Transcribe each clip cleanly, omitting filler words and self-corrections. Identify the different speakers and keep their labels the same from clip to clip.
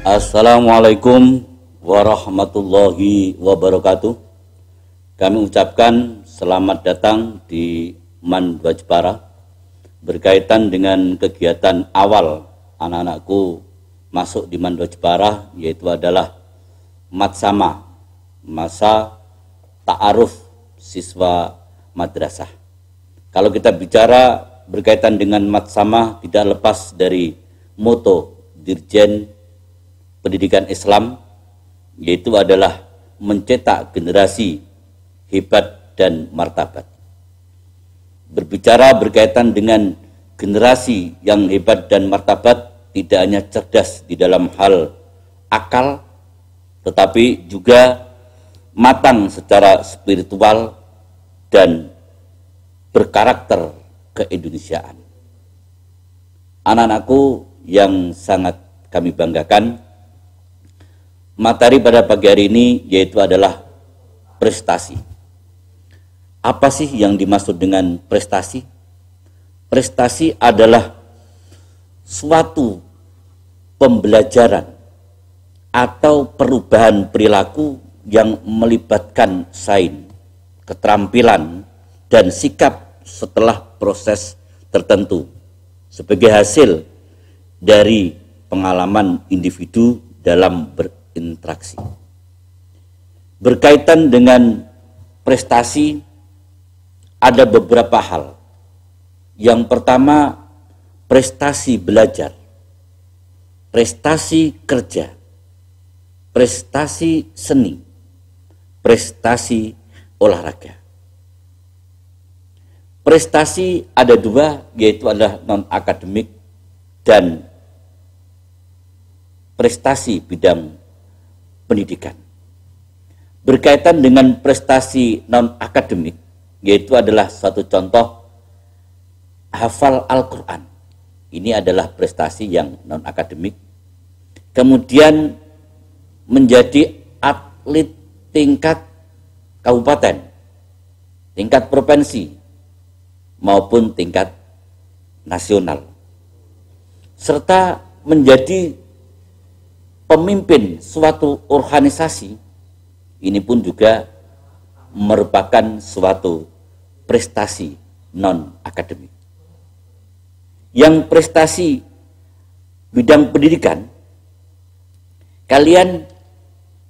Speaker 1: Assalamualaikum warahmatullahi wabarakatuh. Kami ucapkan selamat datang di MAN 2 Jepara berkaitan dengan kegiatan awal anak-anakku masuk di MAN 2 Jepara, yaitu adalah Matsama, masa ta'aruf siswa madrasah. Kalau kita bicara berkaitan dengan Matsama, tidak lepas dari moto Dirjen Pendidikan Islam, yaitu adalah mencetak generasi hebat dan martabat. Berbicara berkaitan dengan generasi yang hebat dan martabat, tidak hanya cerdas di dalam hal akal, tetapi juga matang secara spiritual dan berkarakter keindonesiaan. Anak-anakku yang sangat kami banggakan, materi pada pagi hari ini yaitu adalah prestasi. Apa sih yang dimaksud dengan prestasi? Prestasi adalah suatu pembelajaran atau perubahan perilaku yang melibatkan sains, keterampilan, dan sikap setelah proses tertentu sebagai hasil dari pengalaman individu dalam berinteraksi. Berkaitan dengan prestasi ada beberapa hal. Yang pertama, prestasi belajar, prestasi kerja, prestasi seni, prestasi olahraga. Prestasi ada dua, yaitu adalah non-akademik dan prestasi bidang pendidikan. Berkaitan dengan prestasi non-akademik, yaitu adalah suatu contoh hafal Al-Quran. Ini adalah prestasi yang non-akademik. Kemudian menjadi atlet tingkat kabupaten, tingkat provinsi, maupun tingkat nasional. Serta menjadi pemimpin suatu organisasi, ini pun juga merupakan suatu prestasi non-akademik. Yang prestasi bidang pendidikan, kalian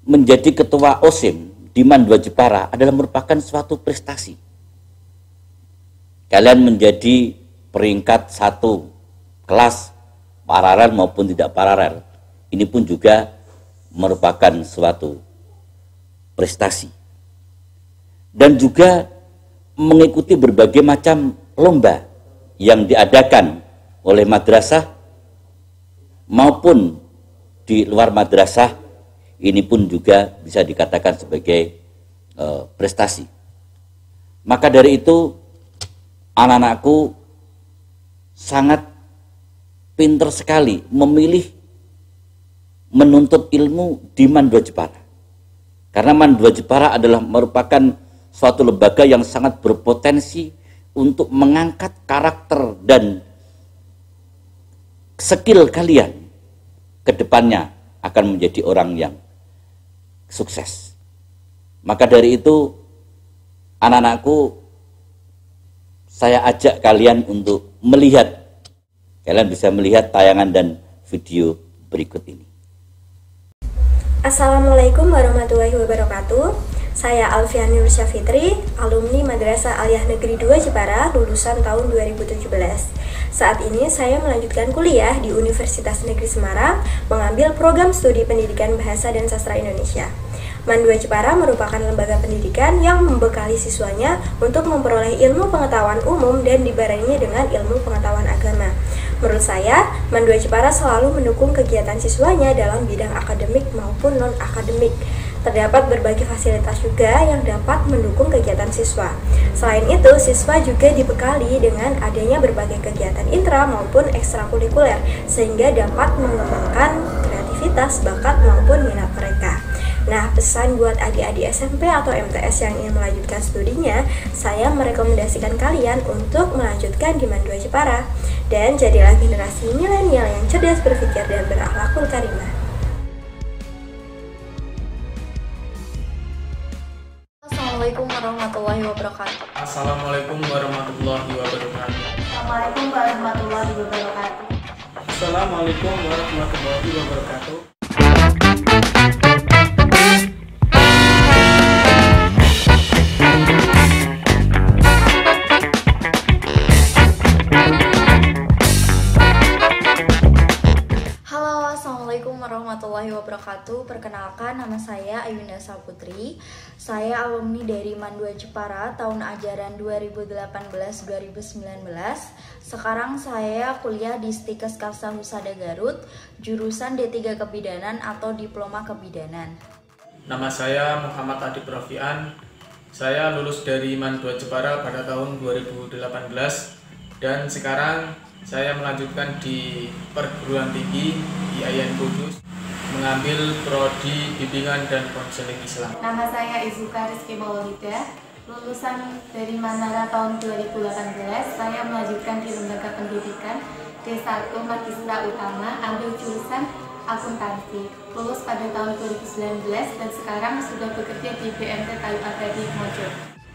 Speaker 1: menjadi ketua OSIM di MAN 2 Jepara adalah merupakan suatu prestasi. Kalian menjadi peringkat 1 kelas paralel maupun tidak paralel. Ini pun juga merupakan suatu prestasi. Dan juga mengikuti berbagai macam lomba yang diadakan oleh madrasah maupun di luar madrasah, ini pun juga bisa dikatakan sebagai prestasi. Maka dari itu anak-anakku sangat pintar sekali memilih menuntut ilmu di MAN 2 Jepara. Karena MAN 2 Jepara adalah merupakan suatu lembaga yang sangat berpotensi untuk mengangkat karakter dan skill kalian ke depannya akan menjadi orang yang sukses. Maka dari itu anak-anakku, saya ajak kalian untuk melihat, kalian bisa melihat tayangan dan video berikut ini.
Speaker 2: Assalamualaikum warahmatullahi wabarakatuh. Saya Alfiani Nursyah Fitri, alumni Madrasah Aliyah Negeri 2 Jepara, lulusan tahun 2017. Saat ini saya melanjutkan kuliah di Universitas Negeri Semarang, mengambil program studi pendidikan bahasa dan sastra Indonesia. MAN 2 Jepara merupakan lembaga pendidikan yang membekali siswanya untuk memperoleh ilmu pengetahuan umum dan dibarengi dengan ilmu pengetahuan agama. Menurut saya, MAN 2 Jepara selalu mendukung kegiatan siswanya dalam bidang akademik maupun non-akademik. Terdapat berbagai fasilitas juga yang dapat mendukung kegiatan siswa. Selain itu, siswa juga dibekali dengan adanya berbagai kegiatan intra maupun ekstrakurikuler, sehingga dapat mengembangkan kreativitas, bakat maupun minat mereka. Nah, pesan buat adik-adik SMP atau MTS yang ingin melanjutkan studinya, saya merekomendasikan kalian untuk melanjutkan di MAN 2 Jepara dan jadilah generasi milenial yang cerdas berpikir dan berakhlakul karimah.
Speaker 3: Assalamualaikum warahmatullahi wabarakatuh.
Speaker 4: Assalamualaikum warahmatullahi wabarakatuh.
Speaker 5: Assalamualaikum warahmatullahi wabarakatuh.
Speaker 4: Assalamualaikum warahmatullahi wabarakatuh.
Speaker 3: Halo, assalamualaikum warahmatullahi wabarakatuh. Perkenalkan, nama saya Ayunda Saputri. Saya alumni dari MAN 2 Jepara tahun ajaran 2018-2019. Sekarang saya kuliah di Stikes Karsa Husada Garut, jurusan D3 Kebidanan atau Diploma Kebidanan.
Speaker 4: Nama saya Muhammad Adib Rafian. Saya lulus dari MAN 2 Jepara pada tahun 2018 dan sekarang saya melanjutkan di perguruan tinggi IAIN Kudus mengambil prodi bimbingan dan konseling Islam.
Speaker 5: Nama saya Izuka Rizky Maulida, lulusan dari Manara tahun 2018. Saya melanjutkan di lembaga pendidikan D1 Magistra Utama, ambil jurusan akuntansi. Lulus pada tahun 2019 dan sekarang sudah bekerja di BMT Kayu Abadi Mojo.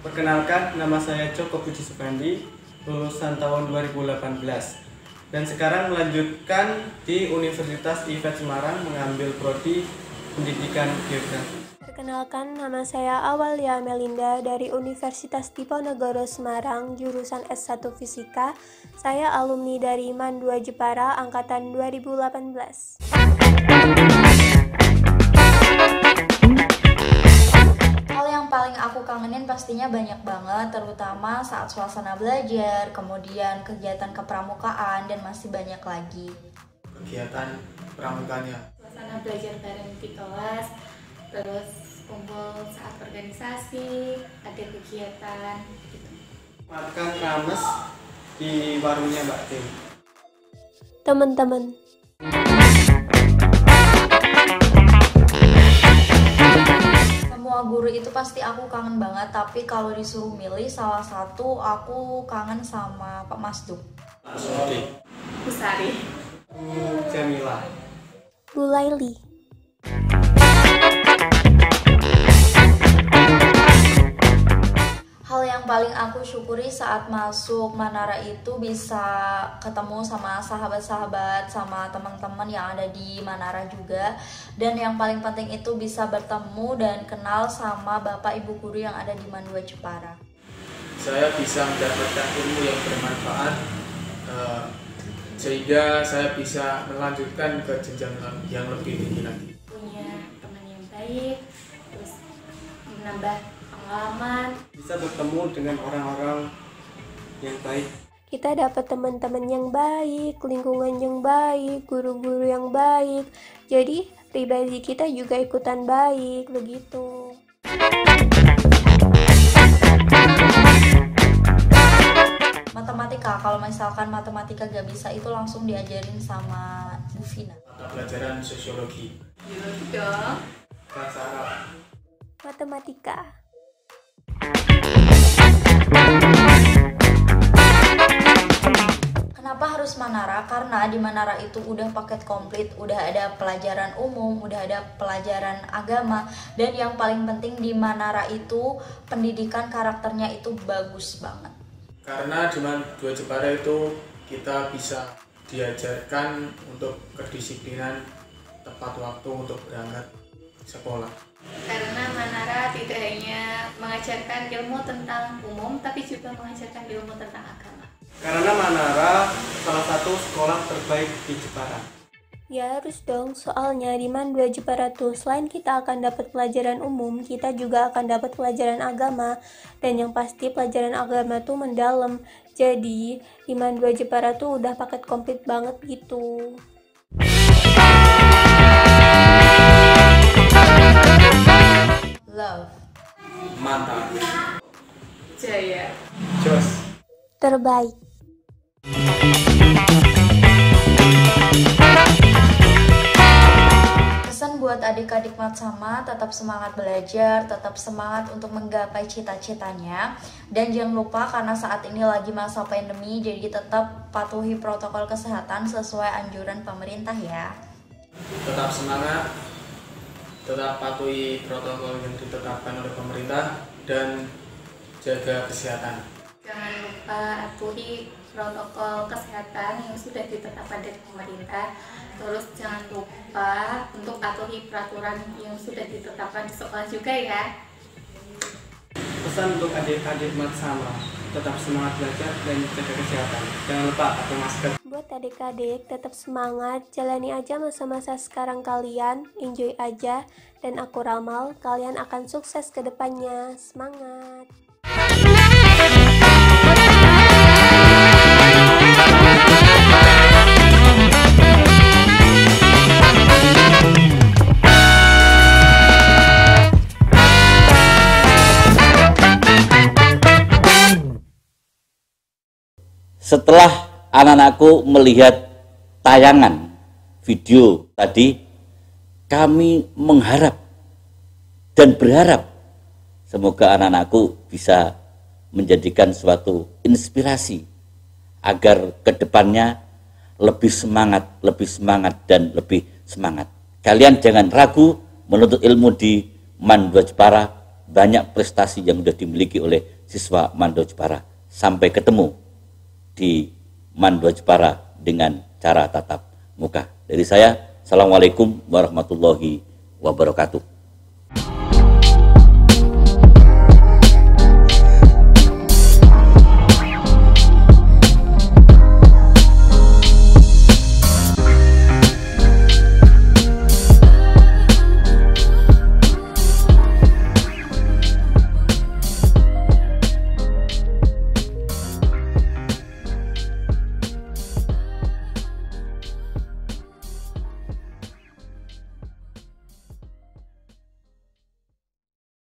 Speaker 6: Perkenalkan, nama saya Joko Puji Sukandi, lulusan tahun 2018 dan sekarang melanjutkan di Universitas IFET Semarang mengambil prodi pendidikan geografi.
Speaker 7: Perkenalkan, nama saya Awalia Melinda dari Universitas Diponegoro Semarang, jurusan S1 Fisika. Saya alumni dari MAN 2 Jepara angkatan 2018.
Speaker 3: Hal yang paling aku kangenin pastinya banyak banget, terutama saat suasana belajar, kemudian kegiatan kepramukaan, dan masih banyak lagi.
Speaker 4: Kegiatan pramukanya.
Speaker 5: Suasana belajar bareng di kelas, terus kumpul saat organisasi, ada kegiatan gitu.
Speaker 6: Makan rames di warungnya Mbak Tim.
Speaker 7: Teman-teman,
Speaker 3: Semua guru itu pasti aku kangen banget, tapi kalau disuruh milih salah satu, aku kangen sama Pak Masduk.
Speaker 5: Usari.
Speaker 6: Jamila.
Speaker 7: Bu Laili.
Speaker 3: Hal yang paling aku syukuri saat masuk Manara itu bisa ketemu sama sahabat-sahabat, sama teman-teman yang ada di Manara juga. Dan yang paling penting itu bisa bertemu dan kenal sama Bapak Ibu Guru yang ada di MAN 2 Jepara.
Speaker 4: Saya bisa mendapatkan ilmu yang bermanfaat sehingga saya bisa melanjutkan ke jenjang yang lebih tinggi lagi.
Speaker 5: Punya teman yang baik, terus menambah pengalaman.
Speaker 6: Bisa bertemu dengan orang-orang yang baik.
Speaker 7: Kita dapat teman-teman yang baik, lingkungan yang baik, guru-guru yang baik. Jadi, pribadi kita juga ikutan baik, begitu.
Speaker 3: Matematika, kalau misalkan matematika gak bisa itu langsung diajarin sama Bu Vina.
Speaker 4: Mata pelajaran sosiologi.
Speaker 5: Biologi dong.
Speaker 6: Bahasa Arab.
Speaker 7: Matematika.
Speaker 3: Kenapa harus Manara? Karena di Manara itu udah paket komplit, udah ada pelajaran umum, udah ada pelajaran agama, dan yang paling penting di Manara itu pendidikan karakternya itu bagus banget.
Speaker 4: Karena di MAN 2 Jepara itu kita bisa diajarkan untuk kedisiplinan, tepat waktu untuk berangkat sekolah.
Speaker 5: Karena Manara tidak hanya mengajarkan ilmu tentang umum, tapi juga mengajarkan ilmu tentang agama.
Speaker 6: Karena Manara salah satu sekolah terbaik di Jepara.
Speaker 7: Ya harus dong, soalnya di MAN 2 Jepara tuh selain kita akan dapat pelajaran umum, kita juga akan dapat pelajaran agama. Dan yang pasti pelajaran agama tuh mendalam. Jadi di MAN 2 Jepara tuh udah paket komplit banget gitu.
Speaker 3: Love.
Speaker 4: Mantap.
Speaker 5: Jaya.
Speaker 4: Jos.
Speaker 7: Terbaik.
Speaker 3: Pesan buat adik-adik Matsama, tetap semangat belajar, tetap semangat untuk menggapai cita-citanya. Dan jangan lupa karena saat ini lagi masa pandemi, jadi tetap patuhi protokol kesehatan sesuai anjuran pemerintah ya.
Speaker 4: Tetap semangat, tetap patuhi protokol yang ditetapkan oleh pemerintah, dan jaga kesehatan.
Speaker 5: Jangan lupa atuhi protokol kesehatan yang sudah ditetapkan dari pemerintah. Terus jangan lupa untuk atuhi peraturan yang sudah ditetapkan di sekolah juga ya.
Speaker 6: Pesan untuk adik-adik mat sama, tetap semangat belajar dan jaga kesehatan. Jangan lupa pakai masker.
Speaker 7: Buat adik-adik, tetap semangat, jalani aja masa-masa sekarang kalian, enjoy aja, dan aku ramal, kalian akan sukses ke depannya. Semangat!
Speaker 1: Setelah anak-anakku melihat tayangan video tadi, kami mengharap dan berharap semoga anak-anakku bisa menjadikan suatu inspirasi agar kedepannya lebih semangat, dan lebih semangat. Kalian jangan ragu menuntut ilmu di MAN 2 Jepara. Banyak prestasi yang sudah dimiliki oleh siswa MAN 2 Jepara. Sampai ketemu di MAN 2 Jepara dengan cara tatap muka. Dari saya, Assalamualaikum warahmatullahi wabarakatuh.